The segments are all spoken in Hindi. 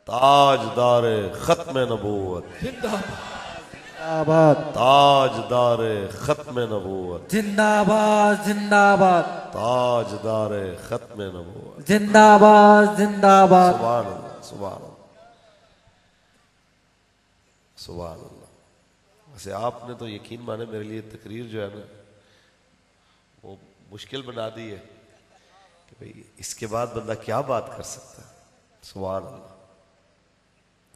ताजदार खत्म नबूवत जिंदाबाद, ताजदार खत्म नबूवत जिंदाबाद, जिंदाबाद, ताजदार खत्म नबूवत जिंदाबाद, जिंदाबाद। सुभान अल्लाह, सुभान अल्लाह, सुभान अल्लाह। वैसे आपने तो यकीन माने मेरे लिए तकरीर जो है ना वो मुश्किल बना दी है कि भाई इसके बाद बंदा क्या बात कर सकता है। सुभान अल्लाह।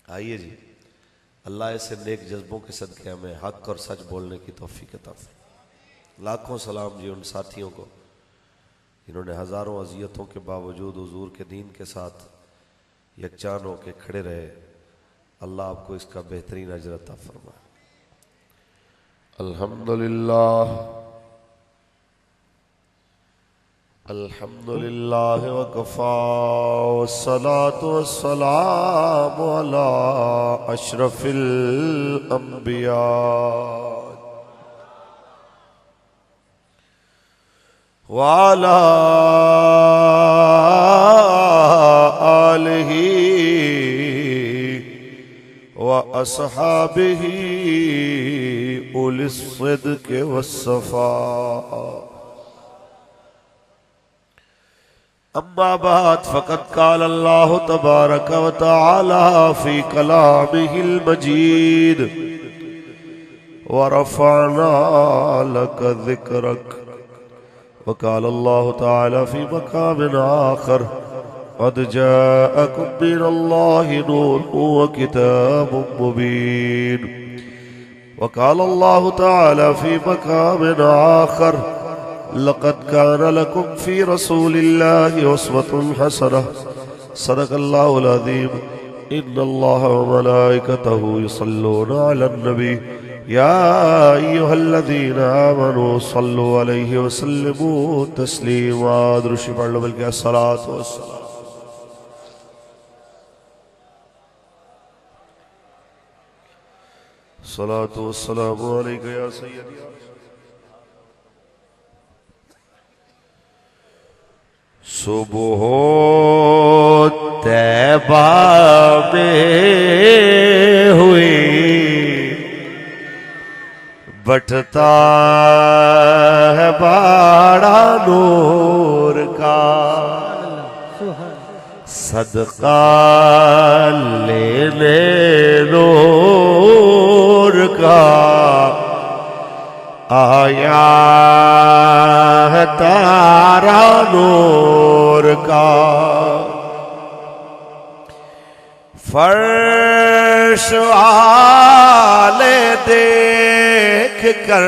आइए जी, अल्लाह ऐसे नेक जज्बों के सदक़े हमें हक और सच बोलने की तौफीक अता फरमाए। लाखों सलाम जी उन साथियों को जिन्होंने हज़ारों अज़ियतों के बावजूद हुजूर के दीन के साथ यकजान होकर खड़े रहे। अल्लाह आपको इसका बेहतरीन अजर अता फरमाए। अल्हम्दुलिल्लाह, अल्हम्दुलिल्लाह वकफ़ा वस्सलातु वस्सलामु अला अशरफिल अंबिया व अला आलिही व अस्हाबिही उलिस सिद्क़ वस्सफ़ा। अम्मा बाद फ़क़द क़ाल अल्लाहु तबारक व तआला फ़ी कलामिहिल मजीद व रफ़अना लक ज़िक्रक व क़ाल अल्लाहु तआला फ़ी मक़ामिन आख़र क़द जाअकुम मिनल्लाहि नूरुन व किताबुम मुबीन व क़ाल अल्लाहु तआला फ़ी मक़ामिन आख़र लक़द कान लकुम फ़ी रसूलिल्लाहि उस्वतुन हसनह सदक़ल्लाहुल अज़ीम। इन्नल्लाहा व मलाइकतहु युसल्लूना अलन नबी या अय्युहल्लज़ीना आमनू सल्लु अलैहि व सल्लिमू तस्लीमा। दुरूद पढ़ लो बल्कि अस्सलातु वस्सलाम। सलातु वस्सलामु अलैका या सय्यदी। सुबह तैबा में हुई बटता है बाड़ा नूर का, सदका लेने नूर का आया है तारा नूर का। फर्श वाले देख कर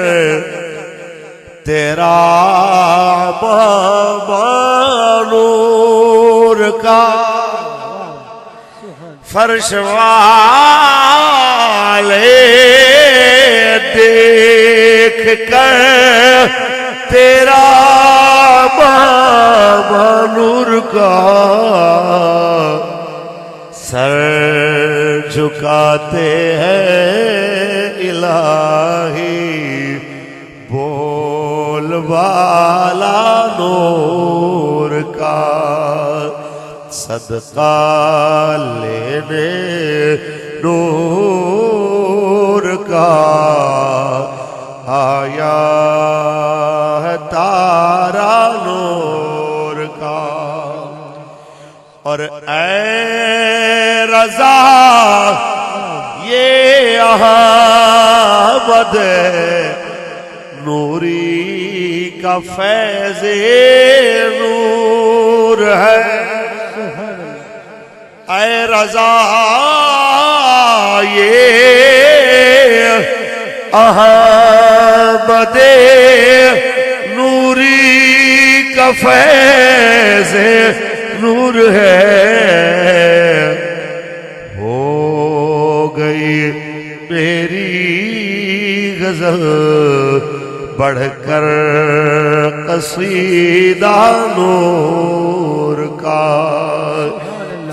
तेरा नूर का, फर्श वाले देख कर तेरा नूर का सर झुकाते हैं इलाही बोल वाला नूर का, सदका लेने नूर का आया है तारा नूर का। और ऐ रज़ा ये अहमद नूरी का फैज़े नूर है। ऐ रज़ा ये अहमद नूरी का फैज़े नूर है। हो गई मेरी गज़ल बढ़कर कसीदा नूर का,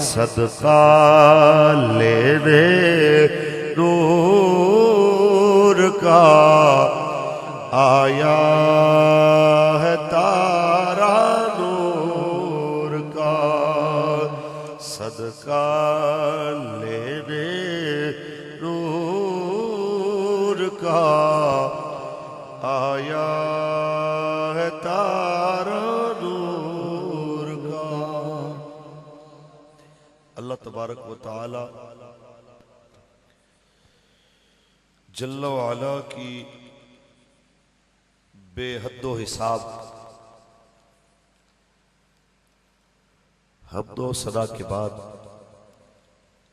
सदका लेने नूर का आया है तारा नूर का, सदका सदका लेने नूर का आया है तारा नूर का। अल्लाह तबारक व तआला जल्ल व अला की बेहद्दो हिसाब हमदो सना के बाद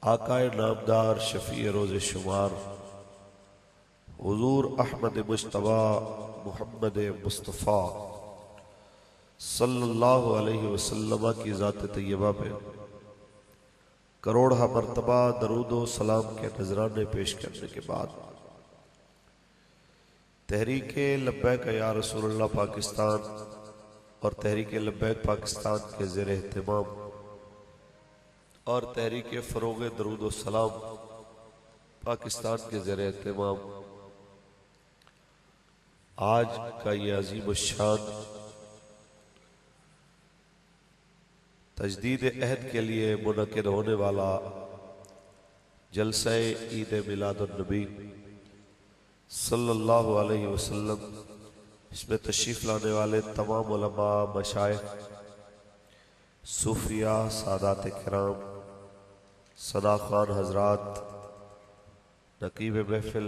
आकाए नामदार शफी रोज़े शुमार हुजूर अहमद मुश्तबा मुहम्मद मुस्तफ़ा सल्लल्लाहु अलैहि वसल्लम की ज़ात तय्यबा पे करोड़ा मरतबा दरूदो सलाम के नजराने पेश करने के बाद तहरीक लब्बैक या रसूलुल्लाह पाकिस्तान और तहरीक लब्बैक पाकिस्तान के ज़ेर एहतमाम और तहरीक फ़रोग़ दरूद सलाम पाकिस्तान के ज़ेर एहतमाम आज का ये अजीम शान तजदीद अहद के लिए मुनक़िद होने वाला जलसा ईद मिलादुन्नबी सल्लल्लाहु अलैहि वसल्लम, इसमें तशरीफ़ लाने वाले तमाम उलमा, मशाइख़, सूफिया, सादात किराम, सदा खान हजरात, नकीब महफिल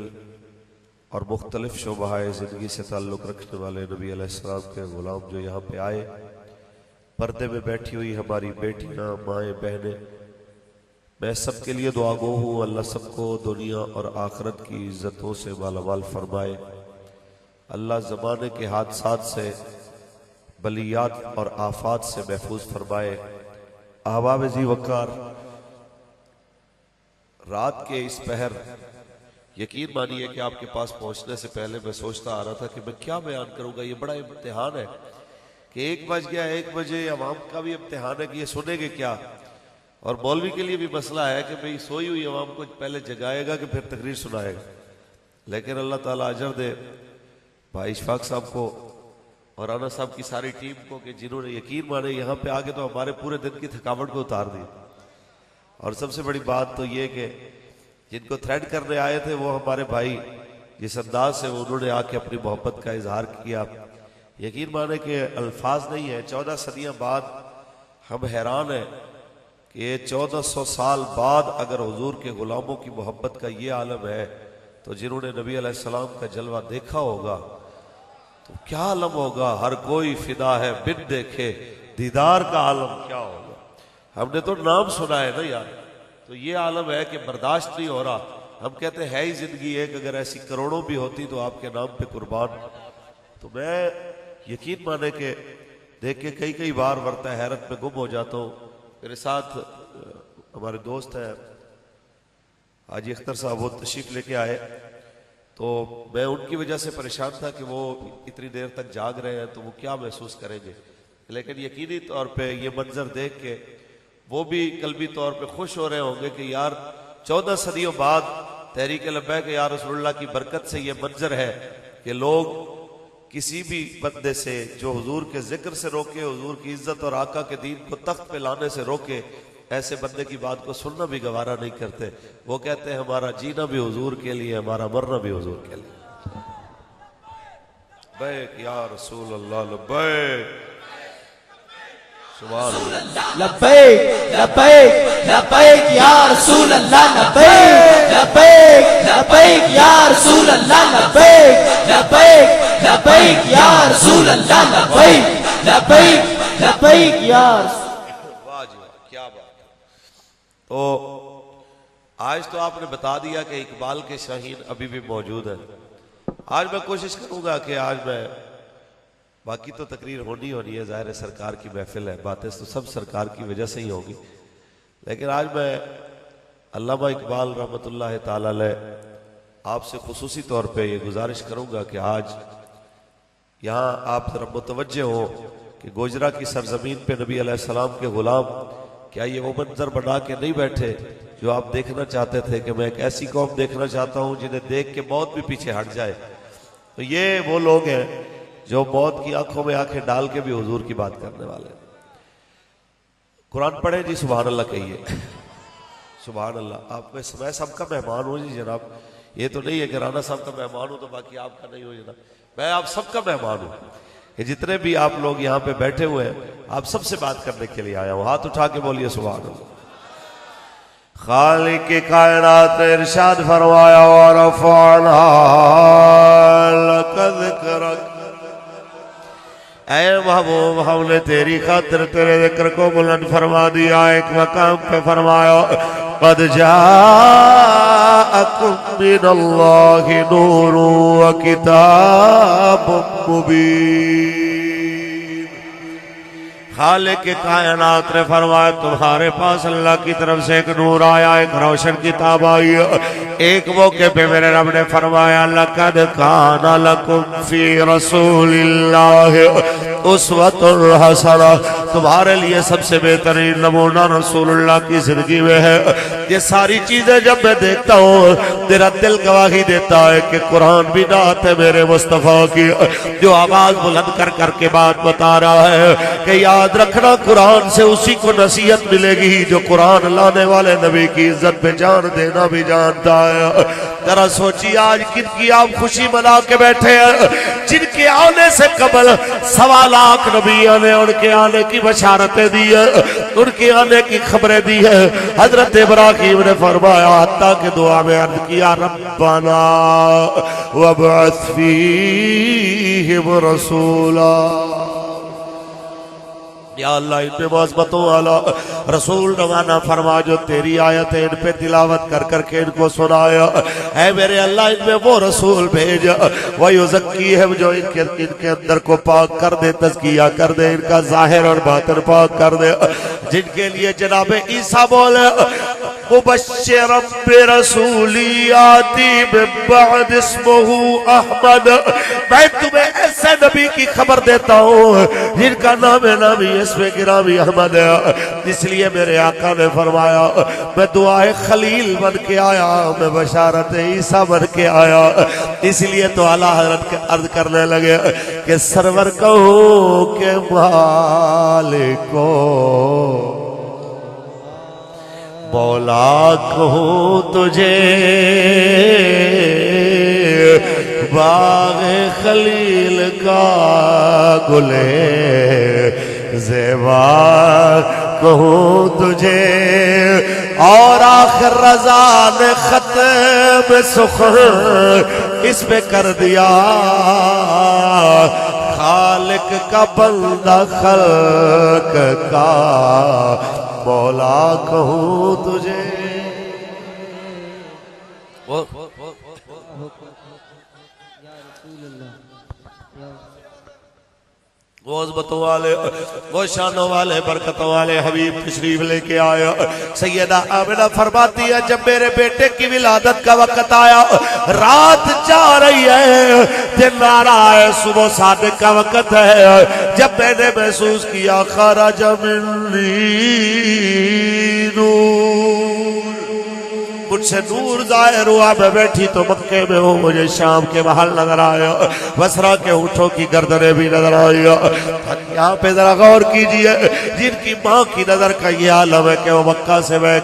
और मुख्तलिफ शोबाए ज़िंदगी से ताल्लुक़ रखने वाले नबी अलैहिस्सलाम के ग़ुलाम जो यहाँ पे आए, पर्दे में बैठी हुई हमारी बेटियाँ, माएँ, बहनें, मैं सब के लिए दुआ गो हूँ। अल्लाह सबको दुनिया और आखिरत की इज़्ज़तों से मालामाल फरमाए। अल्लाह ज़माने के हादसात से, बलियात और आफात से महफूज फरमाए। अहबाब ज़ी वक़ार, रात के इस पहर यकीन मानिए कि आपके पास पहुंचने से पहले मैं सोचता आ रहा था कि मैं क्या बयान करूंगा। ये बड़ा इम्तिहान है कि 1 बज गया, 1 बजे अवाम का भी इम्तिहान है कि ये सुनेंगे क्या, और मौलवी के लिए भी मसला है कि भाई सोई हुई अवाम को पहले जगाएगा कि फिर तकरीर सुनाएगा। लेकिन अल्लाह ताला अजर दे भाई इशफाक साहब को और राना साहब की सारी टीम को कि जिन्होंने यकीन माने यहाँ पे आके तो हमारे पूरे दिन की थकावट को उतार दी। और सबसे बड़ी बात तो ये कि जिनको थ्रेड करने आए थे वो हमारे भाई जिस अंदाज से उन्होंने आके अपनी मोहब्बत का इजहार किया, यकीन माने कि अल्फाज नहीं है। 14 सदियां बाद हम हैरान हैं कि 1400 साल बाद अगर हुजूर के गुलामों की मोहब्बत का ये आलम है तो जिन्होंने नबी अलैहिस्सलाम का जलवा देखा होगा तो क्या आलम होगा। हर कोई फिदा है बिन देखे दीदार का आलम क्या होगा। हमने तो नाम सुना है ना यार, तो ये आलम है कि बर्दाश्त नहीं हो रहा। हम कहते हैं ही जिंदगी एक, अगर ऐसी करोड़ों भी होती तो आपके नाम पे कुर्बान। तो मैं यकीन माने के देख के कई बार वरता हैरत में गुम हो जाता हूँ। मेरे साथ हमारे दोस्त हैं हाजी अख्तर साहब, वो तशरीफ लेके आए तो मैं उनकी वजह से परेशान था कि वो इतनी देर तक जाग रहे हैं तो वो क्या महसूस करेंगे। लेकिन यकीनी तौर पे ये मंजर देख के वो भी कल्बी तौर पे खुश हो रहे होंगे कि यार 14 सदियों बाद तहरीक लब्बैक या रसूलुल्लाह की बरकत से ये मंजर है कि लोग किसी भी बंदे से जो हुजूर के जिक्र से रोके, हुजूर की इज्जत और आका के दीन को तख्त पे लाने से रोके, ऐसे बंदे की बात को सुनना भी गवारा नहीं करते। वो कहते हैं हमारा जीना भी हुजूर के लिए, हमारा मरना भी हुजूर के लिए। लब्बैक या रसूल अल्लाह, लब्बैक सुभान अल्लाह, लब्बैक लब्बैक लब्बैक या रसूल अल्लाह, लब्बैक लब्बैक लब्बैक या रसूल अल्लाह, लब्बैक लब्बैक लब्बैक या रसूल अल्लाह, लब्बैक लब्बैक लब्बैक या वाह जी वाह, क्या बात है। तो आज तो आपने बता दिया कि इकबाल के शाहीन अभी भी मौजूद है। आज मैं कोशिश करूंगा कि आज मैं, बाकी तो तकरीर होनी है, ज़ाहिर है सरकार की महफिल है, बातें तो सब सरकार की वजह से ही होगी। लेकिन आज मैं अल्लामा इकबाल रहमतुल्लाह ताला अलैह आपसे खुसूसी तौर पे ये गुजारिश करूंगा कि आज यहाँ आप जरा मुतवज्जे हो कि गोजरा की सरजमीन पे नबी अलैहिस्सलाम के गुलाम क्या ये वो मंजर बना के नहीं बैठे जो आप देखना चाहते थे कि मैं एक ऐसी कौम देखना चाहता हूँ जिन्हें देख के मौत भी पीछे हट जाए। तो ये वो लोग हैं जो मौत की आंखों में आंखें डाल के भी हुजूर की बात करने वाले। कुरान पढ़े जी, सुभान अल्लाह कहिए। सुभान अल्लाह। आप मैं सबका मेहमान हूँ जी जनाब, ये तो नहीं है कि राना साहब का मेहमान हूँ तो बाकी आपका नहीं हो जनाब, मैं आप सबका मेहमान हूँ। ये जितने भी आप लोग यहाँ पे बैठे हुए हैं, आप सबसे बात करने के लिए आया हूँ। हाथ उठा के बोलिए सुभान अल्लाह। खालिक के कायनात ने इरशाद फरमाया और ऐ महबूब हमने तेरी खातिर तेरे जिक्र को बुलंद फरमा दिया। एक मकाम पे फरमाया क़द जाअकुम मिनल्लाहि नूरुन व किताबुम मुबीन। खालिक के कायनात ने फरमाया तुम्हारे पास अल्लाह की तरफ से एक नूर आया, एक रोशन किताब आई। एक मौके पे मेरे रब ने फरमाया लक़द काना लकुम फी रसूलिल्लाहि उस्वतुन हसना, तुम्हारे लिए सबसे बेहतरीन नमूना रसूलुल्लाह की जिंदगी में है। ये सारी चीजें जब मैं देखता हूँ तेरा दिल गवाही देता है कि कुरान भी नात है मेरे मुस्तफा की, जो आवाज बुलंद कर करके बात बता रहा है कि याद रखना कुरान से उसी को नसीहत मिलेगी जो कुरान लाने वाले नबी की इज्जत पे जान देना भी जानता है। जरा सोचिए आज किनकी आप खुशी मना के बैठे हैं, जिनके आने से कबल 1.25 लाख नबियों ने उनके आने की बशारतें दी है, उनके आने की खबरें दी है। हजरत इब्राहीम ने फरमाया हत्ता के दुआ में अर्ज किया रब्बाना वबअस फीहिम रसूला, या अल्लाह इन पे मज़बतों वाला रसूल रवाना फरमा जो तेरी आयत है इन पे तिलावत कर करके इनको सुनाया। ऐ मेरे अल्लाह इनमें वो रसूल भेज वयुज़क्की है जो इनके अंदर को पाक कर दे, तज़किया कर दे, इनका जाहिर और बातिन पाक कर दे। जिनके लिए जनाब ईसा बोले मुबश्शिरम बिरसूली आती मिन बाद इस्मुहु अहमद, मैं तुम्हें ऐसे नबी की खबर देता हूँ जिनका नाम है नामी इसमें गिरामी अहमद है। इसलिए मेरे आका ने फरमाया मैं दुआए खलील बन के आया, मैं बशारत ईसा बन के आया। इसलिए तो आला हज़रत के अर्ज करने लगे कि सरवर कहो के मालिको मौला कहूँ तुझे बाग खलील का गुले ज़ेबा कहूँ तुझे, और आखिर रज़ा ने ख़त्म सुख़न इस पे कर दिया खालिक का बंदा खल्क का मौला कहूँ तुझे। वो अज़मतों वाले, वो शानों वाले, बरकतों वाले हबीब तशरीफ लेके आया। सैयदा आमिना फरमाती है जब मेरे बेटे की विलादत का वक्त आया, रात जा रही है, दिन आ रहा है, सुबह सादिक का वक्त है, जब मैंने महसूस किया खरज मिन्नी नूर, मुझसे नूर जाहिर हुआ। मैं बैठी तो मक्के में हूँ, मुझे शाम के महल नजर आया, बसरा के ऊँटों की गर्दनें भी नजर आई। यहाँ पे जरा गौर कीजिए, जिनकी माँ की नजर का ये आलम है कि वो मक्का से बैठ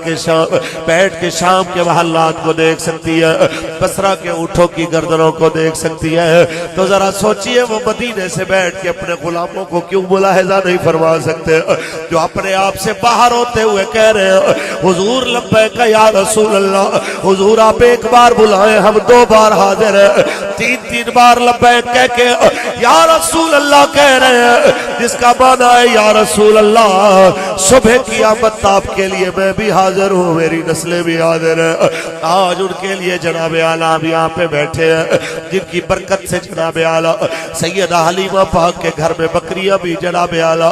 के शाम के महल्लात को देख सकती है, बसरा के ऊँटों की गर्दनों को देख सकती है, तो जरा सोचिए वो मदीने से बैठ के अपने गुलामों को क्यों मुलाहिजा नहीं फरमा सकते, जो अपने आप से बाहर होते हुए कह रहे हैं हुजूर लब्बैक या रसूल अल्लाह, हुजूर आप एक बार बुलाए हम 2 बार हाजिर है, 3 बार लब्बैक कह के या रसूल अल्लाह कह रहे हैं, जिसका माना है या रसूल अल्लाह सुबह क़यामत आपके लिए मैं भी हाजिर हूँ, मेरी नस्लें भी हाजिर है। आज उनके लिए जनाब आला हम यहाँ पे बैठे हैं, जिनकी बरकत से जनाब आला सैयदा हलीमा पाक के घर में बकरियां भी जनाब आला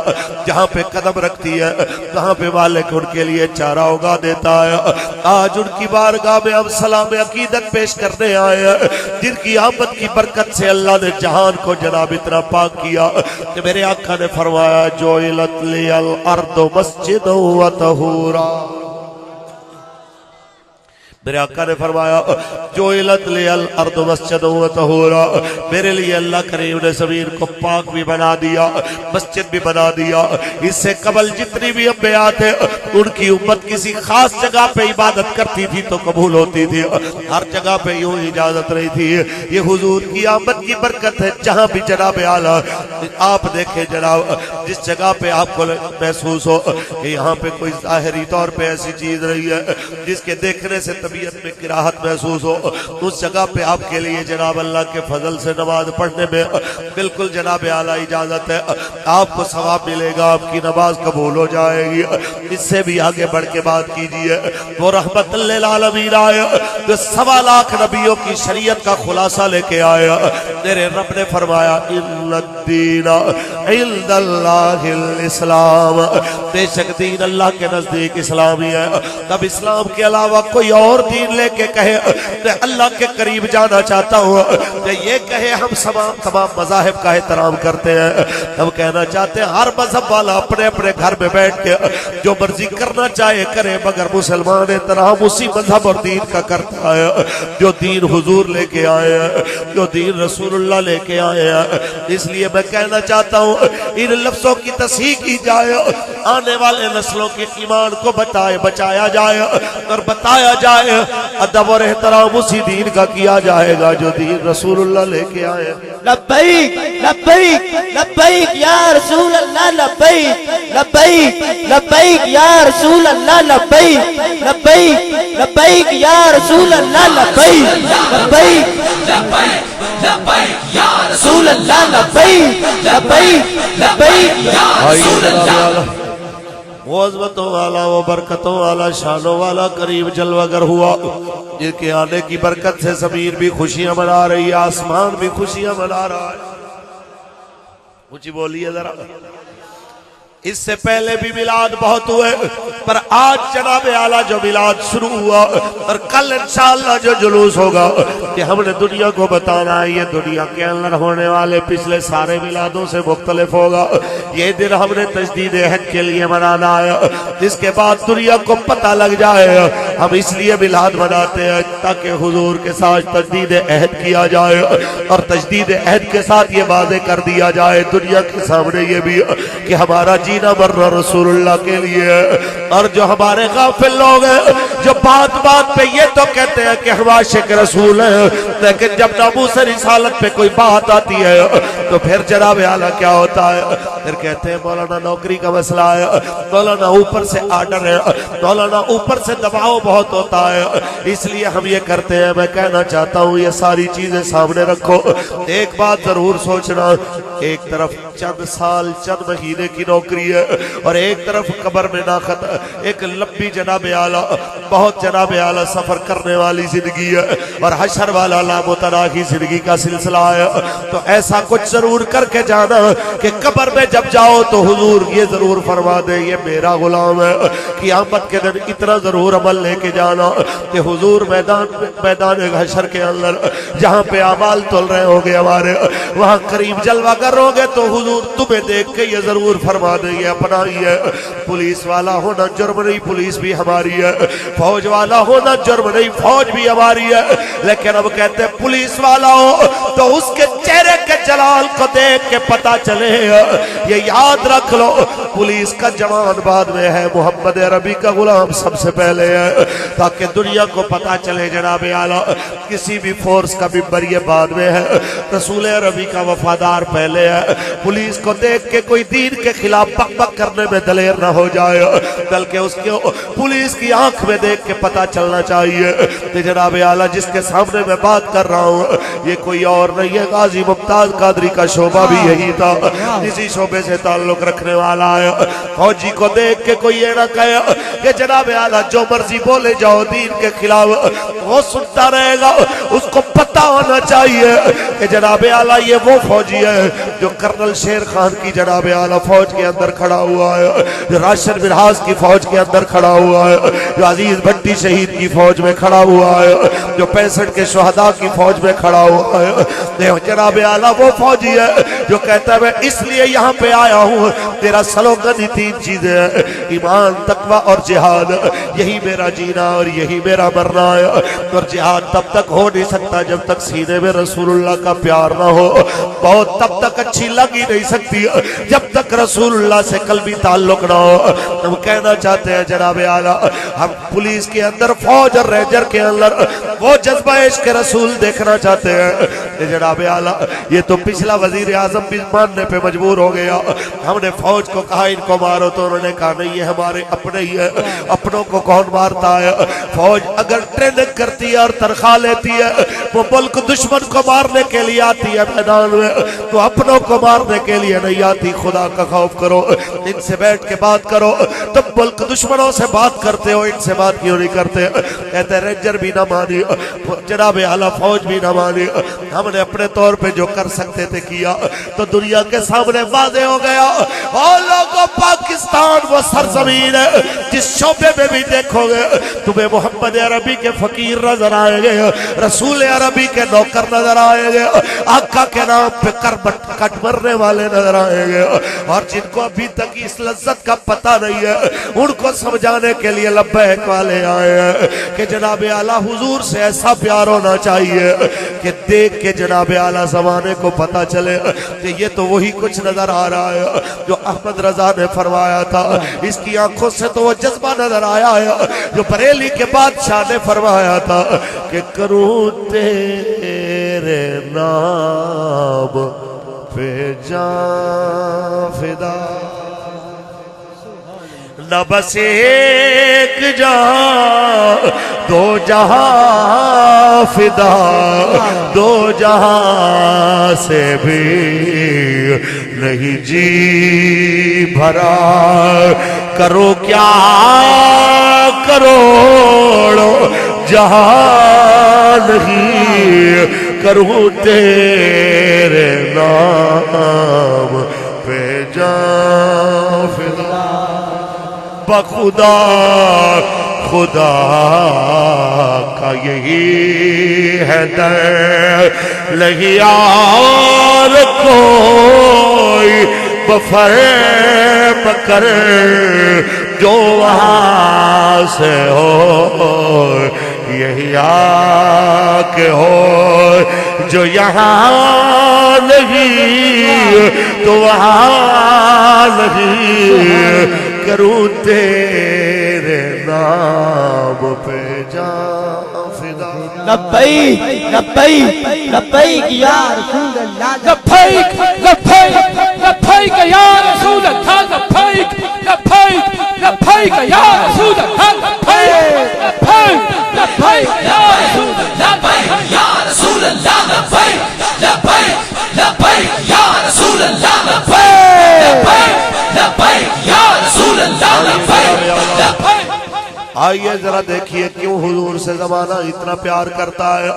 जहाँ पे कदम रखती है, वहाँ पे मालिक उनके लिए चारा उगा देता है। आज उनकी बारगाह में हम सलाम अकीदत पेश करने आए हैं, जिनकी आमद की बरकत से अल्लाह ने जहान को जनाब इतना पाक किया कि मेरे आका ने फरमाया जोइलत लियल अर्दु मस्जिदन व तहूरा, मेरे आका ने फरमाया जो अर्द मस्जिद व तहूरा, मेरे लिए अल्लाह करीम ने ज़मीन को पाक भी बना दिया, मस्जिद भी बना दिया। इससे कबल जितनी भी अंबिया थे उनकी उम्मत किसी खास जगह पे इबादत करती थी तो कबूल होती थी, हर जगह पे यूं इजाजत नहीं थी। ये हुजूर की आमद की बरकत है। जहां भी जनाब आला आप देखें जनाब, जिस जगह पे आपको महसूस हो कि यहाँ पे कोई जाहिरी तौर पे ऐसी चीज नहीं है जिसके देखने से तबीयत में किराहत महसूस हो, उस जगह पे आपके लिए जनाब अल्लाह के फजल से नमाज पढ़ने में बिल्कुल जनाब आला इजाजत है। आपको सवाब मिलेगा, आपकी नमाज कबूल हो जाएगी। इससे भी आगे बढ़ के बात कीजिए। वो रहमतुल लिल आलमीन आए जो 1.25 लाख नबियों की शरीयत का खुलासा लेके आया। मेरे रब ने फरमाया इन्नद्दीना इंदल्लाहिल इस्लाम, बेशक दीन अल्लाह के नजदीक इस्लाम ही है। तब इस्लाम के अलावा कोई और दीन लेके कहे तो अल्लाह के करीब जाना चाहता हूँ, तो ये कहे हम तमाम मज़ाहिब का एहतराम करते हैं, हम कहना चाहते हैं हर मजहब वाला अपने अपने घर में बैठ के जो मर्जी करना चाहे करे, मगर मुसलमान एहतराम उसी मजहब और दीन का करता है जो दीन हुजूर लेके आए हैं, जो दीन रसूलुल्लाह लेके आए हैं। इसलिए मैं कहना चाहता हूँ इन लफ्जों की तस्हीह की जाए, आने वाले नस्लों के ईमान को बचाया जाए और बताया जाए, अदब और एहतराम उसी दीन का किया जाएगा जो दीन रसूलुल्लाह लेके आए। लब्बैक लब्बैक लब्बैक या रसूल अल्लाह, लब्बैक लब्बैक लब्बैक या रसूल अल्लाह, लब्बैक लब्बैक लब्बैक या रसूल अल्लाह, लब्बैक लब्बैक लब्बैक लब्बैक या रसूल अल्लाह, लब्बैक लब्बैक लब्बैक या रसूल अल्लाह। वो अज़मतों वाला, वो बरकतों वाला, शानों वाला करीब जलवागर हुआ, जिनके आने की बरकत से जमीन भी खुशियां मना रही है, आसमान भी खुशियां मना रहा है। ऊंची बोलिए जरा। इससे पहले भी मिलाद बहुत हुए, पर आज जनाब आला जो मिलाद शुरू हुआ और कल इंशाअल्लाह जो जुलूस होगा कि हमने दुनिया को बताना है ये दुनिया के अंदर होने वाले पिछले सारे मिलादों से मुख्तलिफ होगा। ये दिन हमने तजदीद अहद के लिए मनाना है, जिसके बाद दुनिया को पता लग जाए। हम इसलिए मिलाद मनाते हैं ताकि हुजूर के साथ तजदीद अहद किया जाए और तजदीद अहद के साथ ये वादे कर दिया जाए दुनिया के सामने ये भी कि हमारा जीना मरना रसूलुल्लाह के लिए। और जो हमारे गाफिल लोग हैं जो बात बात पे ये तो कहते हैं कि हम आशिक रसूल हैं, लेकिन जब नामूस रिसालत पे कोई बात आती है तो फिर जनाब आला क्या होता है, फिर कहते हैं मौलाना नौकरी का मसला है, मौलाना ऊपर से आर्डर है, मौलाना ऊपर से दबाव बहुत होता है, इसलिए हम ये करते हैं। मैं कहना चाहता हूँ ये सारी चीजें सामने रखो। एक बात जरूर सोचना, एक तरफ चंद साल चंद महीने की नौकरी है और एक तरफ कब्र में नाखत, एक लंबी जनाब आला बहुत जनाब आला सफर करने वाली जिंदगी है और हशर वाला लामोतनाही जिंदगी का सिलसिला है। तो ऐसा कुछ जरूर करके जाना कि कब्र में जब जाओ तो हुजूर ये जरूर फरमा दे ये मेरा गुलाम है। क़यामत के दिन इतना जरूर अमल लेके जाना कि हुजूर मैदान हशर के अंदर जहाँ पे अमाल तुल रहे होंगे हमारे, वहाँ करीब जलवा करोगे तो हुजूर तुम्हें देख के ये जरूर फरमा देंगे अपना ही है। पुलिस वाला होना जुर्म नहीं, पुलिस भी हमारी है। फौज वाला होना जुर्म नहीं, फौज भी हमारी है। लेकिन अब कहते हैं पुलिस वाला हो तो उसके चेहरे के जलाल को देख के पता चले। ये याद रख लो, पुलिस का जवान बाद में है, मोहम्मद अरबी का गुलाम सबसे पहले है, ताकि दुनिया को पता चले जनाब आला किसी भी फोर्स का मिंबर ये बाद में है, रसूल अरबी का वफादार पहले है। पुलिस को देख के कोई दीन के खिलाफ बक बक करने में दलेर न हो जाए, बल्कि उसके पुलिस की आंख में देख के पता चलना चाहिए कि जनाब आला जिसके सामने मैं बात कर रहा हूँ ये कोई और नहीं है, गाजी मुमताज कादरी का शोबा भी यही था, इसी शोबे से ताल्लुक रखने वाला है। फौजी को देख के कोई ये ना कहे कि जनाब आला जो मर्जी बोले जाओ दीन के खिलाफ, वो सुनता रहेगा। उसको पता होना चाहिए कि जनाब आला ये वो फौजी है जो कर्नल शेर खान की जनाब आला फौज के अंदर खड़ा हुआ है, जो राशन विराज की फौज के अंदर खड़ा हुआ है, जो अजीज भट्टी शहीद की फौज में खड़ा हुआ है, जो 65 के शहदा की फौज में खड़ा हुआ है। जनाब आला वो फौजी है जो कहता है मैं इसलिए यहाँ पे आया हूँ, तेरा स्लोगन ही 3 चीजें हैं, ईमान, तकवा और जिहाद, यही मेरा जीना और यही मेरा मरना है। और जिहाद तब तक हो नहीं सकता जब तक सीने में रसूलुल्लाह का प्यार ना हो। बहुत तब तक अच्छी लग ही नहीं सकती जब तक रसूलुल्लाह से कल्बी ताल्लुक ना हो। हम कहना चाहते हैं जनाब आला, हम पुलिस के अंदर, फौज और रेंजर के अंदर वो जज्बा इश्क रसूल देखना चाहते हैं। जनाब आला, ये तो पिछला वजीर आजम भी मानने पे मजबूर हो गया। हमने फौज को कहा इनको मारो तो उन्होंने कहा नहीं ये हमारे अपने ही है, अपनों को कौन मारता है। फौज अगर ट्रेनिंग करती है और तनख्वाह लेती है, वो मुल्क दुश्मन को मारने के लिए आती है मैदान में, तो अपनों को मारने के लिए नहीं आती। खुदा का खौफ करो, इनसे बैठ के बात करो। तुम मुल्क दुश्मनों से बात करते हो, इनसे बात क्यों नहीं करते? कहते रेंजर भी ना मानी, जनाब आला फौज भी ना मानी। हमने अपने तौर पे जो कर सकते थे किया, तो दुनिया के सामने वादे हो गया। और लोगों, पाकिस्तान वो सरजमीन है जिस शोबे में भी देखोगे तुम्हें मोहम्मद अरबी के फकीर नजर आएंगे, रसूल अरबी के नौकर नजर आएंगे, आका के नाम पे कट मरने वाले नजर आएंगे। और जिनको अभी तक इस लज्जत का पता नहीं है, उनको समझाने के लिए लब्बैक वाले आए हैं कि जनाब आला हुजूर से ऐसा प्यार होना चाहिए कि देख के जनाब आला जमाने को पता चले कि ये तो वही कुछ नजर आ रहा है जो अहमद रजा ने फरमाया था। इसकी आंखों से तो वो जज्बा नजर आया है जो बरेली के बादशाह ने फरमाया था कि करूं तेरे नाम पे जान फिदा, न बस एक जहां दो जहां फिदा, दो जहां से भी नहीं जी भरा। करो क्या करोड़ो जहां नहीं, करूं तेरे नाम पे जान फिदा। बखुदा खुदा का यही है दर, लगी और कोई बफर कर जो वहां से हो, यही आके हो जो यहाँ नहीं तो वहाँ नहीं। करूं तेरे नाम पे जान फिदा। लब्बैक लब्बैक लब्बैक या रसूल अल्लाह, लब्बैक लब्बैक लब्बैक या रसूल अल्लाह, लब्बैक लब्बैक लब्बैक या रसूल अल्लाह, लब्बैक लब्बैक लब्बैक या रसूल अल्लाह, लब्बैक या रसूल अल्लाह, लब्बैक लब्बैक लब्बैक या रसूल अल्लाह, लब्बैक लब्बैक लब्बैक या रसूल अल्लाह, लब्बैक लब्बैक। आइए जरा देखिए क्यों हुजूर से जमाना इतना प्यार करता है।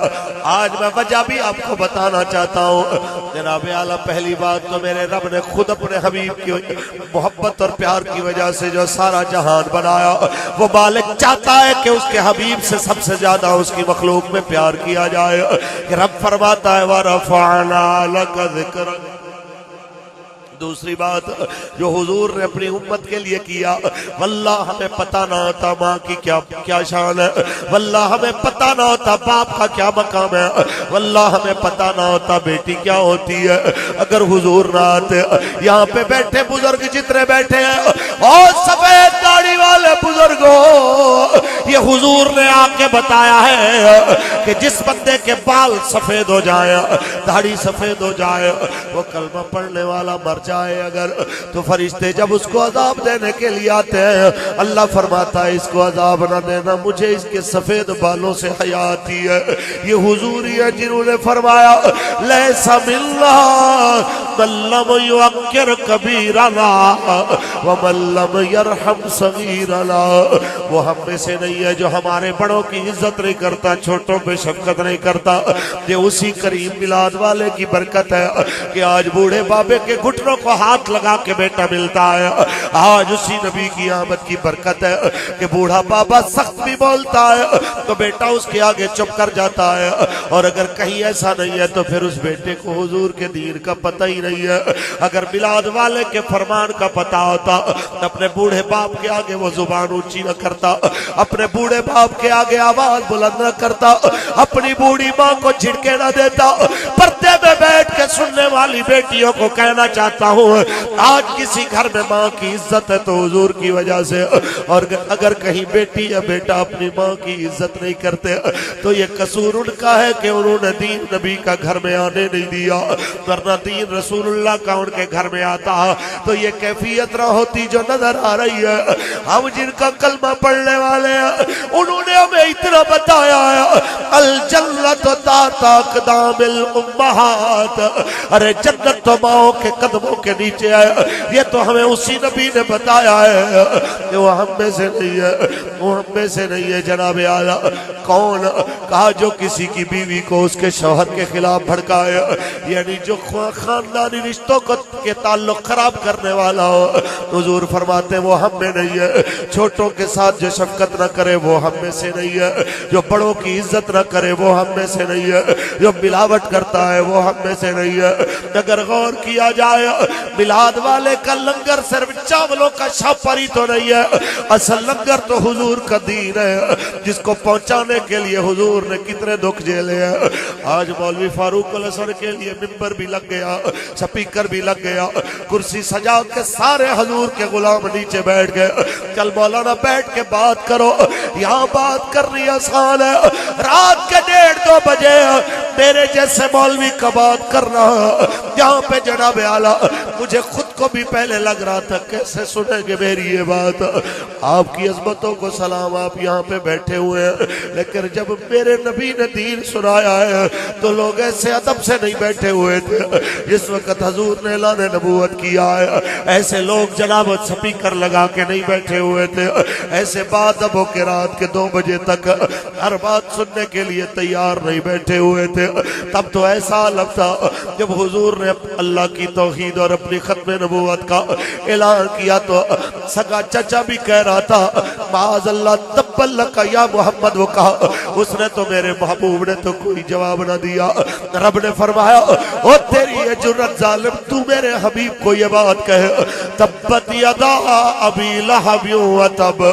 आज मैं वजह भी आपको बताना चाहता हूँ। जनाब आला, पहली बात तो मेरे रब ने खुद अपने हबीब की मोहब्बत और प्यार की वजह से जो सारा जहान बनाया, वो मालिक चाहता है कि उसके हबीब से सबसे ज्यादा उसकी मखलूक में प्यार किया जाए। रब फरमाता है वरफ़अना लका ज़िक्रक। दूसरी बात जो हुजूर ने अपनी उम्मत के लिए किया, वल्लाह हमें पता ना होता माँ की क्या क्या शान है, वल्लाह हमें पता ना होता बाप का क्या मकाम है, वल्लाह हमें पता ना होता बेटी क्या होती है अगर हुजूर ना आते। यहाँ पे बैठे बुजुर्ग जितने बैठे हैं और सफेद दाढ़ी वाले बुजुर्गों, ये हुजूर ने आके बताया है कि जिस बंदे के बाल सफेद हो जाए, दाढ़ी सफेद हो जाए, वो कलमा पढ़ने वाला मर जाए अगर, तो फरिश्ते जब उसको अजाब देने के लिए आते हैं, अल्लाह फरमाता है इसको अजाब ना देना, मुझे इसके सफेद बालों से हया आती है। ये हुजूर ही है जिन्होंने फरमाया लैसा मिन्ना मल्लम युअक्किर कबीरना व मल्लम यरहम सगीरना। वो हम में से नहीं है जो हमारे बड़ों की इज्जत नहीं करता, छोटों पे शफकत नहीं करता। ये उसी करीम मिलाद वाले की बरकत है कि आज बूढ़े बाबे के घुटनों को हाथ लगा के बेटा मिलता है। आज उसी नबी की आमद की बरकत है कि बूढ़ा बाबा सख्त भी बोलता है तो बेटा उसके आगे चुप कर जाता है, और अगर कहीं ऐसा नहीं है तो फिर उस बेटे को हुजूर के दीन का पता ही नहीं है। अगर मिलाद वाले के फरमान का पता होता अपने बूढ़े बाप के आगे वो जुबान ऊंची न करता, अपने बूढ़े बाप के आगे आवाज बुलंद न करता, अपनी बूढ़ी माँ को झिड़के न देता। पर्दे में बैठ के सुनने वाली बेटियों को कहना चाहता हूँ, आज किसी घर में माँ की इज्जत है तो हुजूर की वजह से, और अगर कहीं बेटी या बेटा अपनी माँ की इज्जत नहीं करते तो ये कसूर उनका है कि उन्होंने दीन नबी का घर में आने नहीं दिया, वरना दीन रसूलुल्लाह का उनके घर में आता तो ये कैफियत ना होती जो नजर आ रही है। हम जिनका कलमा पढ़ने वाले हैं उन्होंने हमें इतना बताया है, अल जन्नत ताता अक़दामिल उम्महात, अरे जन्नत तो माओ के कदमों के नीचे है। ये तो हमें उसी नबी ने बताया है, वो हम में से नहीं है, वो हम में से नहीं है। जनाब आला कौन कहा जो किसी की बीवी को उसके शौहर के खिलाफ भड़काए, यानी जो खानदानी रिश्तों को के ताल्लुक खराब करने वाला हो, हुजूर फरमाते वो हम में नहीं है। छोटों के साथ जो शफकत न करे वो हम में से नहीं है, जो बड़ों की इज्जत न करे वो हम में से नहीं है, जो मिलावट करता है वो हम में से नहीं है। अगर गौर किया जाए मिलाद वाले का लंगर सिर्फ चावलों का छापरी तो नहीं है, असल लंगर तो हुजूर का दीन है, जिसको पहुंचाने के लिए हुजूर ने कितने दुख झेले हैं। आज मौलवी फारूक अलहसन के लिए मिंबर भी लग गया, स्पीकर भी लग गया, कुर्सी सजा के सारे हुजूर के गुलाम नीचे बैठ गए। चल मौलाना बैठ के बात करो, यहाँ बात करनी आसान है। रात के 1:30-2 बजे मेरे जैसे मौलवी का बात करना यहाँ पे जनाब आला मुझे खुद को भी पहले लग रहा था कैसे सुनेंगे मेरी ये बात। आपकी अजमतों को सलाम, आप यहाँ पे बैठे हुए हैं, लेकिन जब मेरे नबी ने दीन सुनाया है तो लोग ऐसे अदब से नहीं बैठे हुए थे जिस वक्त हजूर ने ऐलान नबूवत किया है। ऐसे लोग जनाब स्पीकर लगा के नहीं बैठे हुए थे, ऐसे बादबों के रात के 2 बजे तक हर बात सुनने के लिए तैयार नहीं बैठे हुए थे। तब तो ऐसा लगता जब हुजूर ने अल्लाह की तौहीद और अपनी खत्म नबूवत का ऐलान किया तो सगा चाचा भी कह रहा था माज़अल्लाह तब्बल का या मोहम्मद, वो कहा उसने तो मेरे महबूब ने तो कोई जवाब ना दिया। रब ने फरमाया ओ तेरी ये जुर्रत जालिम, तू मेरे हबीब को ये बात कहे तब्बत यदा अबी लहब व तब,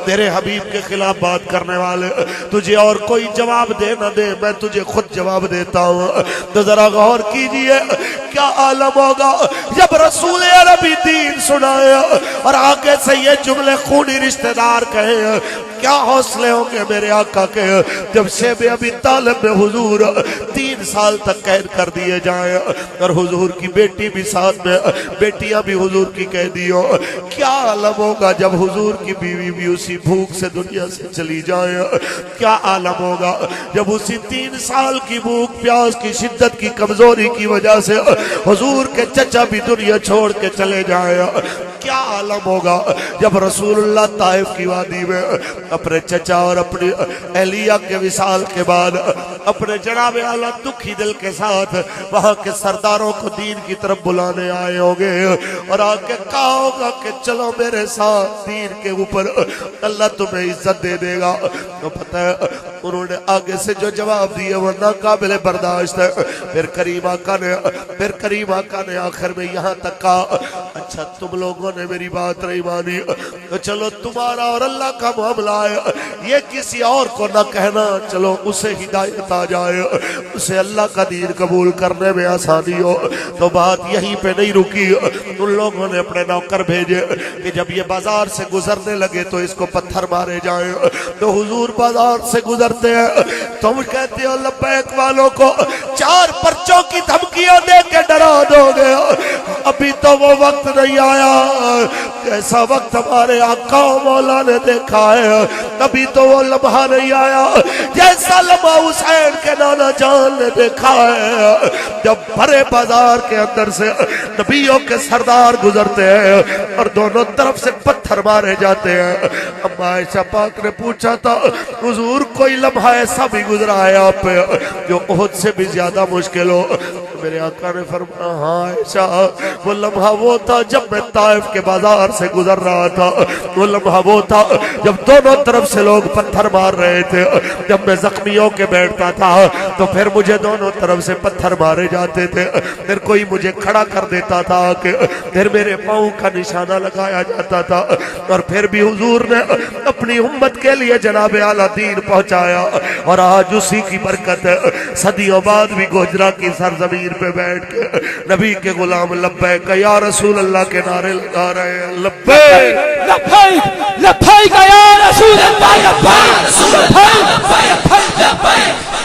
तेरे हबीब के खिलाफ बात करने वाले तुझे और कोई जवाब दे ना दे, मैं तुझे खुद जवाब देता हूँ। तो जरा गौर कीजिए क्या आलम होगा जब रसूल अरबी दीन सुनाए और आगे से ये जुमले खूनी रिश्तेदार कहे, क्या हौसले होंगे मेरे आका के जब शेब अबी तालिब में हुजूर 3 साल तक कैद कर दिए जाए और हुजूर की बेटी भी साथ में, बेटियां भी हुजूर की कैदी हो। क्या आलम होगा जब हुजूर की बीवी भी उसी भूख से दुनिया से चली जाए। क्या आलम होगा जब उसी 3 साल की भूख प्यास की शिद्दत की कमजोरी की वजह से हुजूर के चचा भी दुनिया छोड़ के चले जाए। क्या आलम होगा जब रसूलुल्लाह ताइफ की वादी में अपने चचा और अपनी अहलिया के विसाल के बाद अपने जनाब आला दुखी दिल के साथ वहां के सरदारों को दीन की तरफ बुलाने आए होंगे और आके कहा होगा कि चलो मेरे साथ दीन के ऊपर अल्लाह तुम्हें इज्जत दे देगा। तो पता है उन्होंने आगे से जो जवाब दिए वो नाकाबिले बर्दाश्त है। फिर करीम आका ने आखिर में यहाँ तक कहा अच्छा तुम लोगों ने मेरी बात नहीं मानी तो चलो तुम्हारा और अल्लाह का मामला है, ये किसी और को ना कहना, चलो उसे हिदायत आ जाए, उसे अल्लाह का दीन कबूल करने में आसानी हो। तो बात यहीं पे नहीं रुकी, उन लोगों ने अपने नौकर भेजे कि जब ये बाजार से गुजरने लगे तो इसको पत्थर मारे जाए। तो हुजूर बाजार से गुजरते हैं, तुम कहते हो लब्बैक वालों को 4 पर्चों की धमकियां दे के डरा दोगे, अभी तो वो वक्त नहीं आया, कैसा वक्त हमारे आका मौला ने देखा है, तभी तो वो लम्हा नहीं आया जैसा लम्हा हुसैन के नाना जान ने देखा है जब भरे बाजार के अंदर से नबियों के सरदार गुजरते हैं और दोनों तरफ से पत्थर मारे जाते हैं। अम्मा आयशा पाक ने पूछा था हुजूर कोई लम्हा ऐसा भी गुजरा है आप पे जो ओहद से भी ज्यादा मुश्किल हो? मेरे आका ने फरमाया हाँ आयशा, वो लम्हा वो था जब मैं ताइफ के बाजार से गुजर रहा था, वो लम्हा वो था जब दोनों तरफ से लोग पत्थर मार रहे थे। जब मैं जख्मियों के बैठता था तो फिर मुझे दोनों तरफ से पत्थर मारे जाते थे, फिर कोई मुझे खड़ा कर देता था कि फिर मेरे पाँव का निशाना लगाया जाता था, और फिर भी हुजूर ने अपनी उम्मत के लिए जनाब आला दीन पहुंचाया। और आज उसी की बरकत सदियों बाद भी गोजरा की सरजमीन पे बैठ के नबी के गुलाम लब्बैक या रसूल अल्लाह के नारे लगा रहे हैं। लब्बैक लब्बैक लब्बैक या रसूल अल्लाह, लब्बैक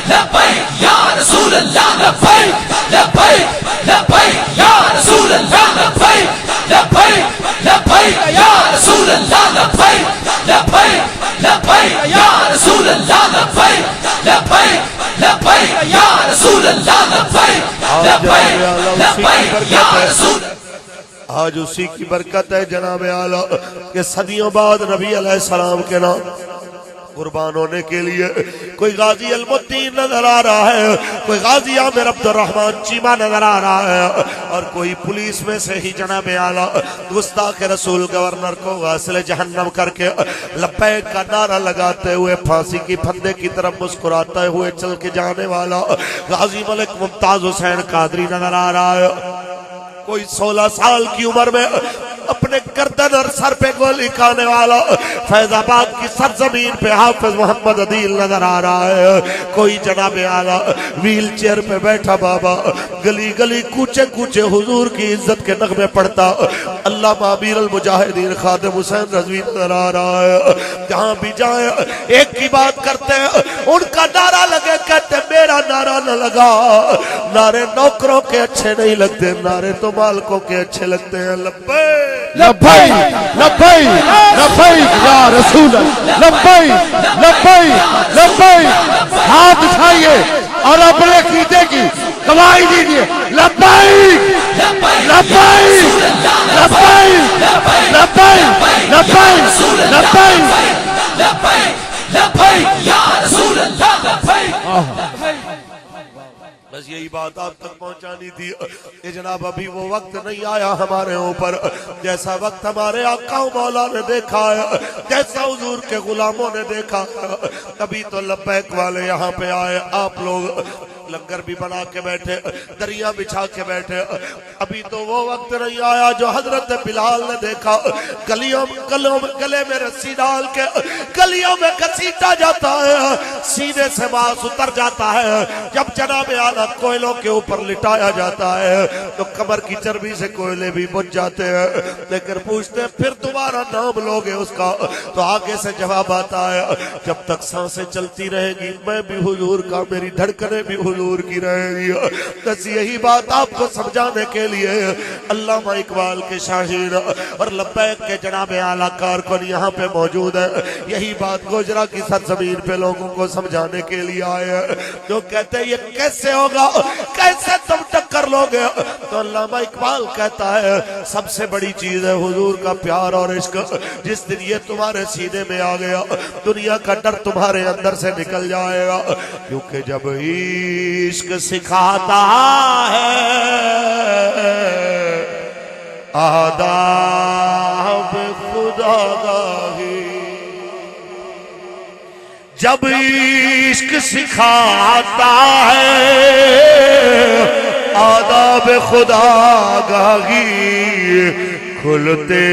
लब्बैक या रसूल अल्लाह, लब्बैक लब्बैक लब्बैक या रसूल अल्लाह, लब्बैक लब्बैक लब्बैक या रसूल अल्लाह, लब्बैक लब्बैक लब्बैक या रसूल अल्लाह, लब्बैक लब्बैक लब्बैक या रसूल अल्लाह, लब्बैक लब्बैक लब्बैक या रसूल। आज उसी की बरकत है जनाब आला के सदियों बाद नबी अलैहिस्सलाम के नाम कुर्बान होने के लिए कोई गाजी अलमुद्दीन नजर आ रहा है, कोई गाजी आमिर अब्दुर्रहमान चीमा नजर आ रहा है, और कोई पुलिस में से ही जनाब आला गुस्ताख रसूल गवर्नर को गासिल जहन्नम करके लब्बैक का नारा लगाते हुए फांसी की फंदे की तरफ मुस्कुराते हुए चल के जाने वाला गाजी मलिक मुमताज हुसैन कादरी नजर आ रहा है। कोई 16 साल की उम्र में अपने गर्दन और सर पे गोली खाने वाला फैजाबाद की सरजमीन पे हाफिज मोहम्मद अदील नजर आ रहा है। कोई जनाब आला व्हील चेयर पे बैठा बाबा गली गली कूचे कूचे हुजूर की इज्जत के नगमे पढ़ता अल्लामा अमीर अल मुजाहिदीन खादिम हुसैन रज़वी नजर आ रहा है। जहाँ भी जाए एक की बात करते हैं, उनका नारा लगे कहते मेरा नारा न लगा। नारे नौकरों के अच्छे नहीं लगते, नारे तो मालिकों के अच्छे लगते हैं। लब्बैक लब्बैक लब्बैक लब्बैक या रसूल अल्लाह, लब्बैक लब्बैक लब्बैक। हाथ उठाइए और अपने कीते की गवाही दीजिए। लब्बैक लब्बैक लब्बैक लब्बैक लब्बैक लब्बैक लब्बैक या रसूल अल्लाह, लब्बैक। बस यही बात आप तक पहुंचानी थी कि जनाब अभी वो वक्त नहीं आया हमारे ऊपर जैसा वक्त हमारे आका मौला ने देखा है, जैसा हुजूर के गुलामों ने देखा है। तभी तो लब्बैक वाले यहाँ पे आए। आप लोग लंगर भी बना के बैठे, दरिया बिछा के बैठे। अभी तो वो वक्त नहीं आया जो हजरत बिलाल ने देखा गलियों गले में रस्सी डाल के गलियों में घसीटा जाता है, सीने से मांस उतर जाता है। जब जनाब आला कोयलों के ऊपर लिटाया जाता है तो कमर की चर्बी से कोयले भी बुझ जाते हैं। लेकिन पूछते हैं फिर दोबारा नाम लोगे उसका, तो आगे से जवाब आता है जब तक सांसें चलती रहेगी मैं भी हुजूर का, मेरी धड़कनें भी हुजूर की रहेगी। बस यही बात आपको समझाने के लिए अल्लामा इकबाल के शाहीन और लब्बैक के जनाब आला कारकुन यहाँ पे मौजूद है। यही बात गोजरा की सरजमीन पे लोगों को समझाने के लिए आए हैं। जो कहते हैं ये कैसे होगा, कैसे तुम टक्कर लोगे, तो अल्लामा इकबाल कहता है सबसे बड़ी चीज है हुजूर का प्यार और इश्क। जिस दिन ये तुम्हारे सीने में आ गया दुनिया का डर तुम्हारे अंदर से निकल जाएगा। क्योंकि जब इश्क सिखाता है आदाब खुदागाही, जब इश्क सिखाता है आदाब खुदागाही, खुलते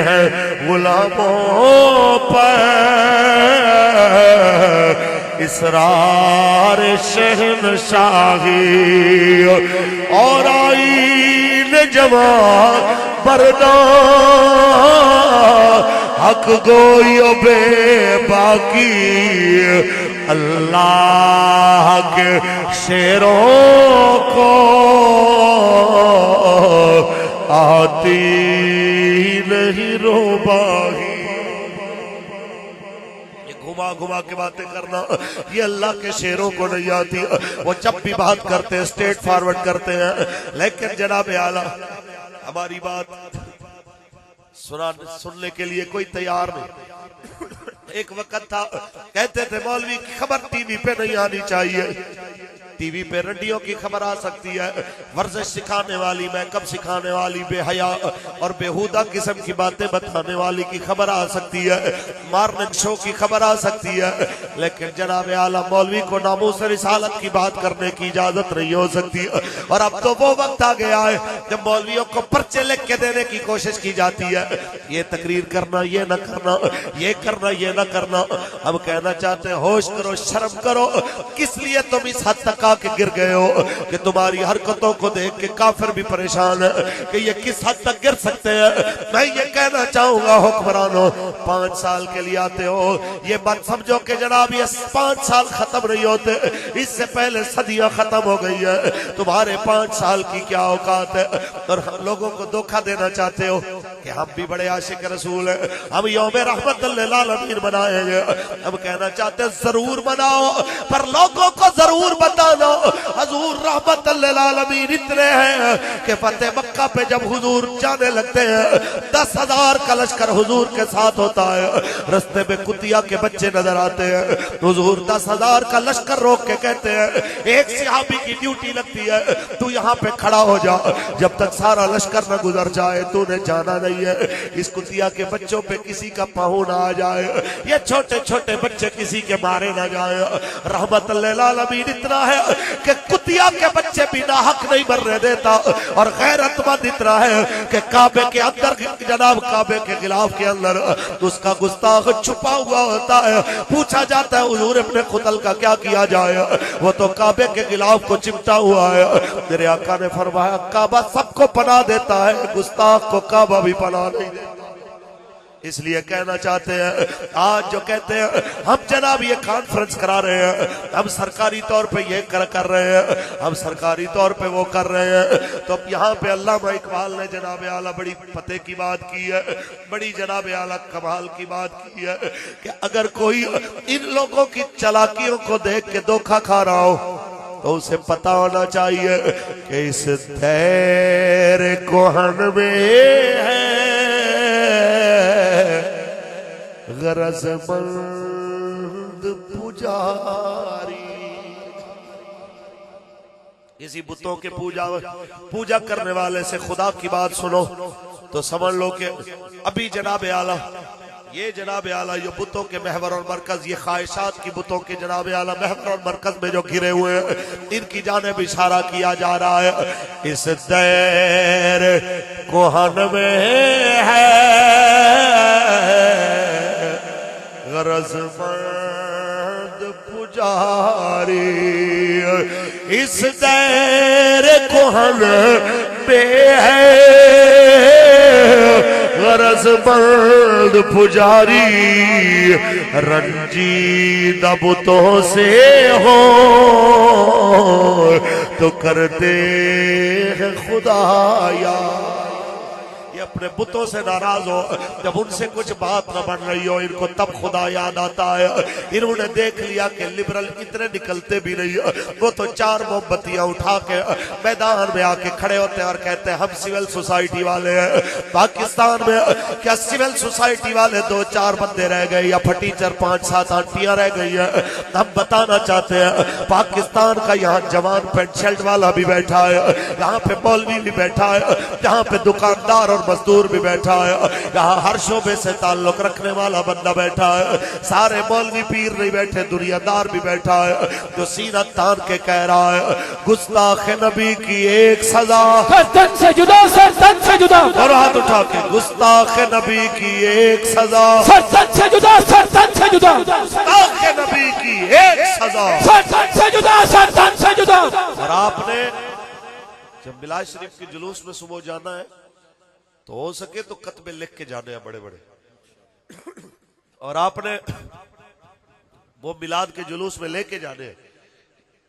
हैं गुलामों पर इसरार शहनशाही, और आईन जवान बरदा हक गोई बेबाकी, अल्लाह के शेरों को आती नहीं रोबाही। घुमा घुमा के बातें करना ये अल्लाह के शेरों को नहीं आती। वो जब भी बात करते हैं स्ट्रेट फॉरवर्ड करते हैं, लेकिन जनाब आला हमारी बात सुनने के लिए कोई तैयार नहीं। एक वक्त था कहते थे मौलवी की खबर टीवी पे नहीं आनी चाहिए, टीवी पे रंडियों की खबर आ सकती है, वर्जिश सिखाने वाली, मेकअप सिखाने वाली, बेहया और बेहुदा किस्म की बातें बताने वाली की खबर आ सकती है, मॉर्निंग शो की खबर आ सकती है, लेकिन जनाब आला मौलवी को नामूस रिसालत की बात करने की इजाजत नहीं हो सकती। और अब तो वो वक्त आ गया है जब मौलवियों को पर्चे लिख के देने की कोशिश की जाती है, ये तकरीर करना, ये न करना, ये करना, ये न करना। हम कहना चाहते हैं होश करो, शर्म करो। किस लिए तुम इस हद तक आके गिर गए हो कि तुम्हारी हरकतों को देख के काफिर भी परेशान है कि ये किस हद तक गिर सकते हैं। मैं ये कहना चाहूंगा हुक्मरानों, 5 साल के लिए आते हो, ये बात समझो कि जनाब ये 5 साल खत्म नहीं होते, इससे पहले सदियां खत्म हो गई है। तुम्हारे 5 साल की क्या औकात है। और लोगों को धोखा देना चाहते हो कि हम भी बड़े आशिक रसूल हैं, हम यौम रहमत लिल आलमीन मनाएंगे। हम कहना चाहते हैं जरूर मनाओ, पर लोगों को जरूर बताना हुजूर रहमत लिल आलमीन इतने हैं कि फतेह मक्का पे जब हुजूर जाने लगते हैं 10,000 का लश्कर हुजूर के साथ होता है। रास्ते में कुतिया के बच्चे नजर आते हैं, हुजूर 10,000 का लश्कर रोक के कहते हैं एक सहाबी की ड्यूटी लगती है, तू यहाँ पे खड़ा हो जा, जब तक सारा लश्कर न गुजर जाए तूने जाना नहीं है। इस कुतिया के बच्चों पे किसी का पाहू ना आ जाए, ये छोटे छोटे बच्चे किसी के मारे ना जाए। रहमत लिल आलमीन इतना है कि कुतिया के बच्चे भी नाहक नहीं मरने देता, और गैरतमंद इतना है कि काबे के अंदर, जनाब काबे के गिलाफ के अंदर उसका गुस्ताख छुपा हुआ होता है। पूछा जाता है हुजूर अपने खुतल का क्या किया जाए, वो तो काबे के गिलाफ को चिपटा हुआ है। मेरे आका ने फरमाया काबा सबको पनाह देता है, गुस्ताख को काबा भी पनाह नहीं देता। इसलिए कहना चाहते हैं आज जो कहते हैं हम जनाब ये कॉन्फ्रेंस करा रहे हैं, हम सरकारी तौर पे ये कर रहे हैं, हम सरकारी तौर पे वो कर रहे हैं, तो अब यहाँ पे अल्लामा इकबाल ने जनाब आला बड़ी पते की बात की है, बड़ी जनाब आला कमाल की बात की है कि अगर कोई इन लोगों की चालाकियों को देख के धोखा खा रहा हो तो उसे पता होना चाहिए कि इस तेरे कोहन में है गरजमंद पुजारी। किसी बुतों के पूजा करने वाले से खुदा की बात सुनो तो समझ लो कि अभी जनाब आला ये जनाब आला ये बुतों के महवर और मरकज, ये ख्वाहिशात की बुतों के जनाब आला महवर और मरकज में जो घिरे हुए हैं, इनकी जानिब इशारा किया जा रहा है। इस दैर कोहन में है गरजमंद पुजारी, इस दैर कोहन में है गरजमंद पुजारी, रंजीदा बुतों से हो तो करते हैं खुदाया। ये अपने बुतों से नाराज हो, जब उनसे कुछ बात न बन रही हो इनको तब खुदा याद आता है। इन्होंने देख लिया कि लिबरल इतने निकलते भी नहीं, वो तो 4 मोमबत्तियां उठा के मैदान में आके खड़े होते हैं और कहते हैं हम सिविल सोसाइटी वाले हैं। पाकिस्तान में क्या सिविल सोसाइटी वाले 2-4 बंदे रह गए या फटीचर 5-7 आंटियां रह गई है? हम बताना चाहते हैं पाकिस्तान का यहाँ जवान पेंट शर्ट वाला भी बैठा है, यहाँ पे मौलवी भी बैठा है, यहाँ पे दुकानदार और मजदूर भी बैठा है, यहाँ हर शोबे से ताल्लुक रखने वाला बंदा बैठा है। सारे मौलवी पीर नहीं बैठे, दुनियादार भी बैठा है जो सीना तान के कह रहा है गुस्ताख नबी की एक सजा, तन से जुदा, सर तन से जुदा, और हाथ उठा के गुस्ताख नबी की एक सजा, सर तन से जुदा, सर तन से जुदा, गुस्ताख नबी की एक सजा, सर तन से जुदा, सर तन से जुदा। और आपने जब मिलाद शरीफ के जुलूस में सुबह जाना है तो हो सके तो कतबे लिख के जाने हैं बड़े बड़े, और आपने वो मिलाद के जुलूस में लेके जाने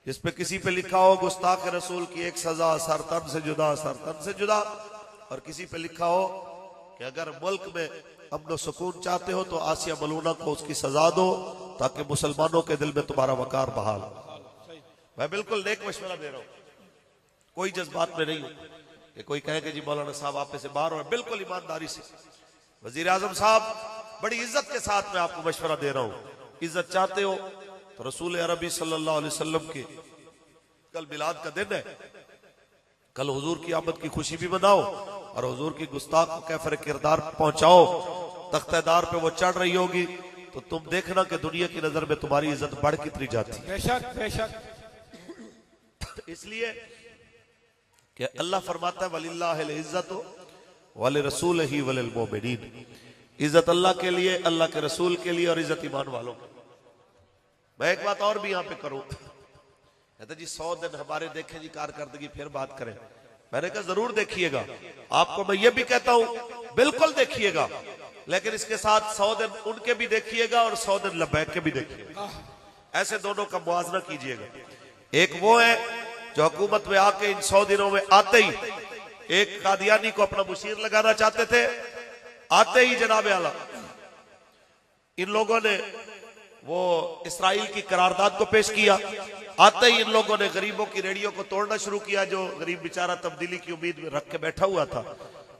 जिस पे किसी पे लिखा हो गुस्ताख रसूल की एक सजा, सरतन से जुदा, सरतन से जुदा, और किसी पे लिखा हो कि अगर मुल्क में अमन सुकून चाहते हो तो आसिया मलूना को उसकी सजा दो ताकि मुसलमानों के दिल में तुम्हारा वकार बहाल हो। मैं बिल्कुल नेक मशवरा दे रहा हूं, कोई जज्बात में नहीं हूं कि कोई कहे कि जी मौलाना साहब आप से बाहर हो, बिल्कुल ईमानदारी से। वजीर आजम साहब बड़ी इज्जत के साथ मैं आपको मशवरा दे रहा हूं, इज्जत चाहते हो तो रसूल अरबी सल्लल्लाहु अलैहि वसल्लम के कल मिलाद का दिन है, कल हुजूर की आमद की खुशी भी मनाओ और हुजूर की गुस्ताख को कैफर किरदार पहुंचाओ। तख्तेदार पे वो चढ़ रही होगी तो तुम देखना कि दुनिया की नजर में तुम्हारी इज्जत बढ़ कितनी जाती है। बेशक बेशक। इसलिए कि अल्लाह फरमाता है वलिल्लाहिल इज्जतु वली रसूलिही वलिल मोमिनीन, इज्जत अल्लाह के लिए, अल्लाह के रसूल के लिए और इज्जत ईमान वालों के। मैं एक बात और भी यहां पे करूं, कहते जी 100 दिन हमारे देखें जी कारकर्दगी, फिर बात करें। मैंने कहा जरूर देखिएगा, आपको मैं ये भी कहता हूं बिल्कुल देखिएगा, लेकिन इसके साथ 100 दिन उनके भी देखिएगा और 100 दिन लब्बैक के भी देखिएगा। ऐसे दोनों का मुआवजा कीजिएगा। एक वो है जो हुकूमत में आके इन 100 दिनों में आते ही एक कादियानी को अपना मुशीर लगाना चाहते थे, आते ही जनाब आला इन लोगों ने वो इसराइल की करारदाद को पेश किया। आते ही इन लोगों ने गरीबों की रेडियो को तोड़ना शुरू किया, जो गरीब बेचारा तब्दीली की उम्मीद में रख के बैठा हुआ था।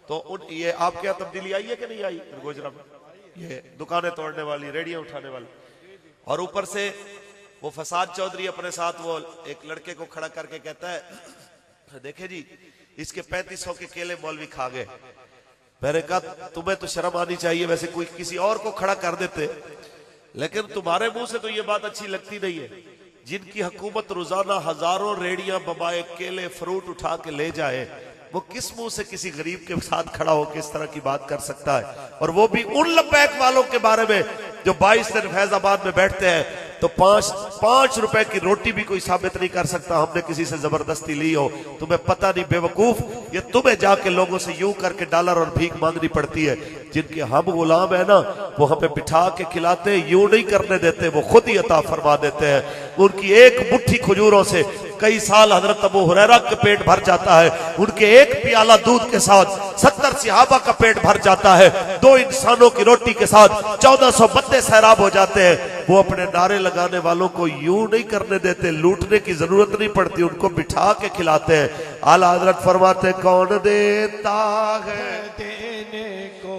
तो ये आपके यहाँ तब्दीली आई है कि नहीं आई गोजरा में? ये दुकानें तोड़ने वाली, रेडियो उठाने वाली, और ऊपर से वो फसाद चौधरी अपने साथ वो एक लड़के को खड़ा करके कहता है देखे जी इसके 3500 के केले मौलवी खा गए। मैंने कहा तुम्हें तो शर्म आनी चाहिए, वैसे कोई किसी और को खड़ा कर देते, लेकिन तुम्हारे मुंह से तो ये बात अच्छी लगती नहीं है। जिनकी हुकूमत रोजाना हजारों रेडियां बबाए केले फ्रूट उठा के ले जाए, वो किस मुंह से किसी गरीब के साथ खड़ा होकर इस तरह की बात कर सकता है? और वो भी उन लब्बैक वालों के बारे में जो 22 दिन फैजाबाद में बैठते हैं तो 5 रुपए की रोटी भी कोई साबित नहीं कर सकता हमने किसी से जबरदस्ती ली हो। तुम्हें पता नहीं बेवकूफ, ये तुम्हें जाके लोगों से यूं करके डॉलर और भीख मांगनी पड़ती है। जिनके हम गुलाम है ना, वो हमें बिठा के खिलाते, यूं नहीं करने देते, वो खुद ही अता फरमा देते हैं। उनकी एक मुट्ठी खजूरों से कई साल हजरत अबू हुरैरा का पेट भर जाता है, उनके एक प्याला दूध के साथ 70 सहाबा का पेट भर जाता है, 2 इंसानों की रोटी के साथ 1400 बंदे सैराब हो जाते हैं। वो अपने नारे लगाने वालों को यूं नहीं करने देते, लूटने की जरूरत नहीं पड़ती, उनको बिठा के खिलाते हैं। आला हजरत फरमाते कौन देता है देने को,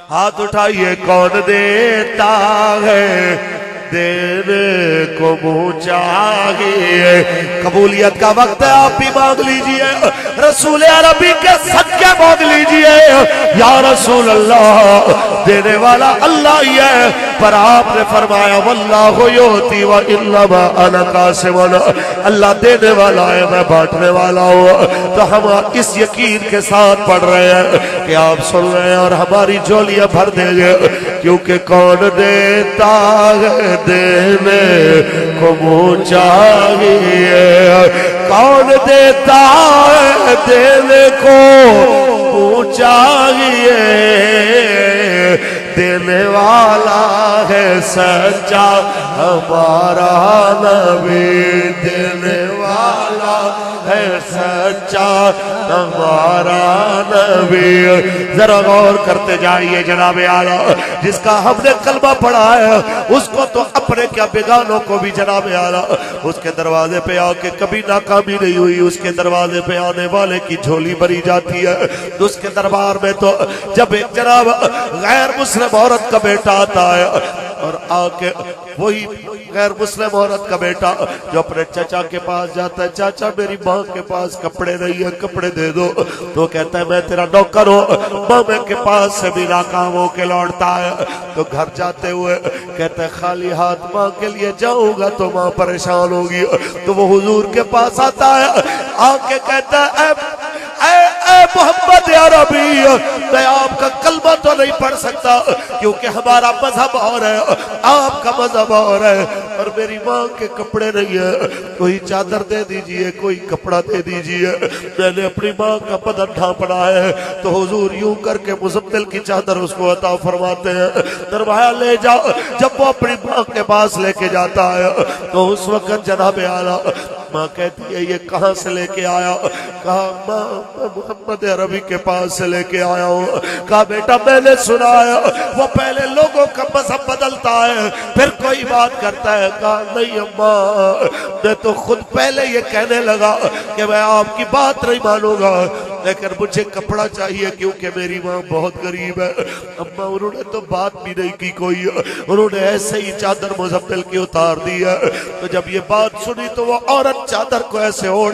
हाथ उठाइए, कौन देता है देने को मुँह चाहिए। कबूलियत का वक्त है, आप भी मांग लीजिए, रसूल अरबी के सदके मांग लीजिए। या रसूल अल्लाह, देने वाला अल्लाह ही है, पर आपने फरमाया वल्लाहु युती व इन्नमा अना कासिमुन, अल्लाह देने वाला है, मैं बांटने वाला हूँ। तो हम इस यकीन के साथ पढ़ रहे हैं कि आप सुन रहे हैं और हमारी झोलियां भर देंगे, क्योंकि कौन देता है देने को मुँह चाहिए, कौन देता है देने को मुँह चाहिए। देने वाला है सच्चा हमारा नबी, देने वाला है सच्चा हमारा नबी। जरा गौर करते जाइए जनाबे आला, जिसका हमने कलमा पढ़ा है उसको तो अपने क्या बेगानों को भी जनाबे आला उसके दरवाजे पे आके कभी नाकामी नहीं हुई, उसके दरवाजे पे आने वाले की झोली भरी जाती है। उसके दरबार में तो जब एक जनाब गैर मुस्लिम औरत का बेटा आता है और आके वही गैर मुस्लिम औरत का बेटा जो अपने चाचा के पास जाता है, चाचा मेरी माँ के पास कपड़े नहीं है, कपड़े दे दो, तो कहता है मैं तेरा नौकर हूँ, माँ के पास से भी नाकाम होके लौटता है। तो घर जाते हुए कहता है खाली हाथ माँ के लिए जाऊंगा तो माँ परेशान होगी। तो वो हुजूर के पास आता है, आके कहता है मोहम्मद अरबी, मैं आपका कलमा तो नहीं पढ़ सकता क्योंकि हमारा मजहब और है, आपका मजहब और है, और मेरी माँ के कपड़े नहीं है, कोई चादर दे दीजिए, कोई कपड़ा दे दीजिए, मैंने अपनी माँ का बदन ढांपना है। तो हुजूर यूं करके मुजम्मिल की चादर उसको अता फरमाते हैं, दरवाजा ले जाओ। जब वो अपनी माँ के पास लेके जाता है तो उस वक्त जनाबे आला माँ कहती है ये कहाँ से लेके आया? कहा माँ मोहम्मद अरबी के पास से लेके आया हूँ। कहा बेटा मैंने सुना है वो पहले लोगों का मजहब बदलता है फिर कोई बात करता है। कहा नहीं अम्मा, मैं तो खुद पहले ये कहने लगा कि मैं आपकी बात नहीं मानूंगा, लेकिन मुझे कपड़ा चाहिए क्योंकि मेरी माँ बहुत गरीब है। अम्मा उन्होंने तो बात भी नहीं की कोई, उन्होंने ऐसे ही चादर मुज़म्मिल की उतार दी है। तो जब ये बात सुनी तो वो औरत चादर को ऐसे ओढ़